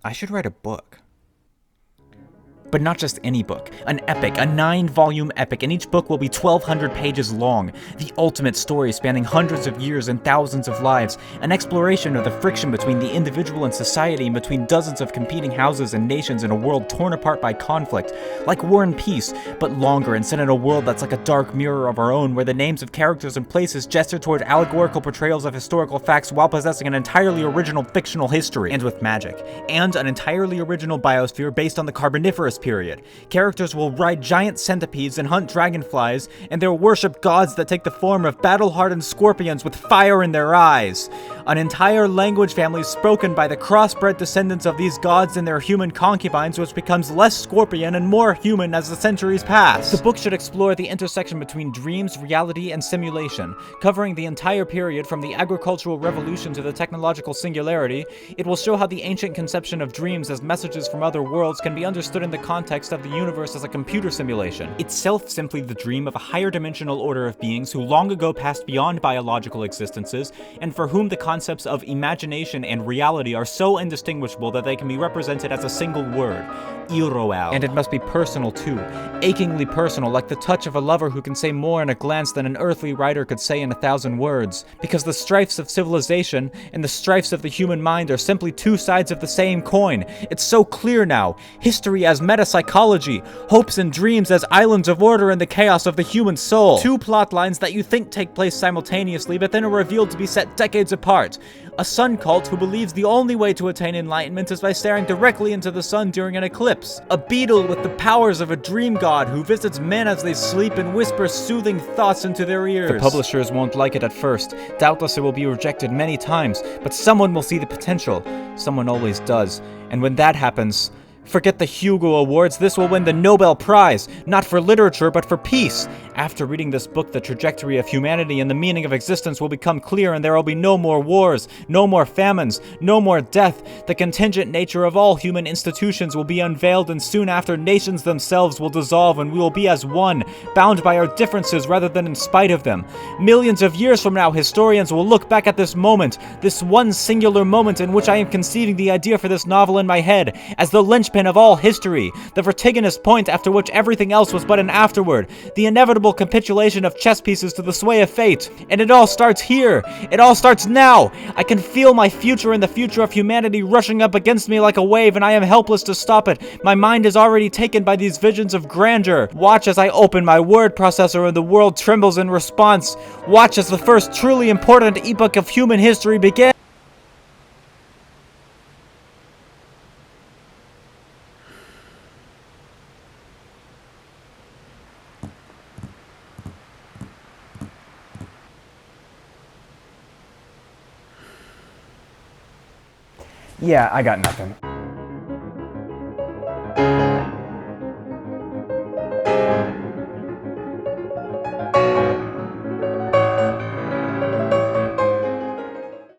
I should write a book. But not just any book. An epic, a 9-volume epic, and each book will be 1,200 pages long. The ultimate story spanning hundreds of years and thousands of lives. An exploration of the friction between the individual and society and between dozens of competing houses and nations in a world torn apart by conflict. Like War and Peace, but longer and set in a world that's like a dark mirror of our own, where the names of characters and places gesture toward allegorical portrayals of historical facts while possessing an entirely original fictional history, and with magic. And an entirely original biosphere based on the Carboniferous period. Characters will ride giant centipedes and hunt dragonflies, and they'll worship gods that take the form of battle-hardened scorpions with fire in their eyes. An entire language family spoken by the crossbred descendants of these gods and their human concubines, which becomes less scorpion and more human as the centuries pass. The book should explore the intersection between dreams, reality, and simulation, covering the entire period from the agricultural revolution to the technological singularity. It will show how the ancient conception of dreams as messages from other worlds can be understood in the context of the universe as a computer simulation, itself simply the dream of a higher dimensional order of beings who long ago passed beyond biological existences, and for whom the concepts of imagination and reality are so indistinguishable that they can be represented as a single word. Iroao. And it must be personal too, achingly personal, like the touch of a lover who can say more in a glance than an earthly writer could say in 1,000 words. Because the strifes of civilization and the strifes of the human mind are simply two sides of the same coin. It's so clear now. History as metapsychology, hopes and dreams as islands of order in the chaos of the human soul. Two plot lines that you think take place simultaneously, but then are revealed to be set decades apart. A sun cult who believes the only way to attain enlightenment is by staring directly into the sun during an eclipse. A beetle with the powers of a dream god who visits men as they sleep and whispers soothing thoughts into their ears. The publishers won't like it at first. Doubtless it will be rejected many times, but someone will see the potential. Someone always does. And when that happens, forget the Hugo Awards, this will win the Nobel Prize, not for literature, but for peace. After reading this book, the trajectory of humanity and the meaning of existence will become clear, and there will be no more wars, no more famines, no more death. The contingent nature of all human institutions will be unveiled, and soon after, nations themselves will dissolve, and we will be as one, bound by our differences rather than in spite of them. Millions of years from now, historians will look back at this moment, this one singular moment in which I am conceiving the idea for this novel in my head, as the linchpin of all history, the vertiginous point after which everything else was but an afterword, the inevitable capitulation of chess pieces to the sway of fate. And it all starts here. It all starts now. I can feel my future and the future of humanity rushing up against me like a wave, and I am helpless to stop it. My mind is already taken by these visions of grandeur. Watch as I open my word processor and the world trembles in response. Watch as the first truly important epoch of human history begins. Yeah, I got nothing.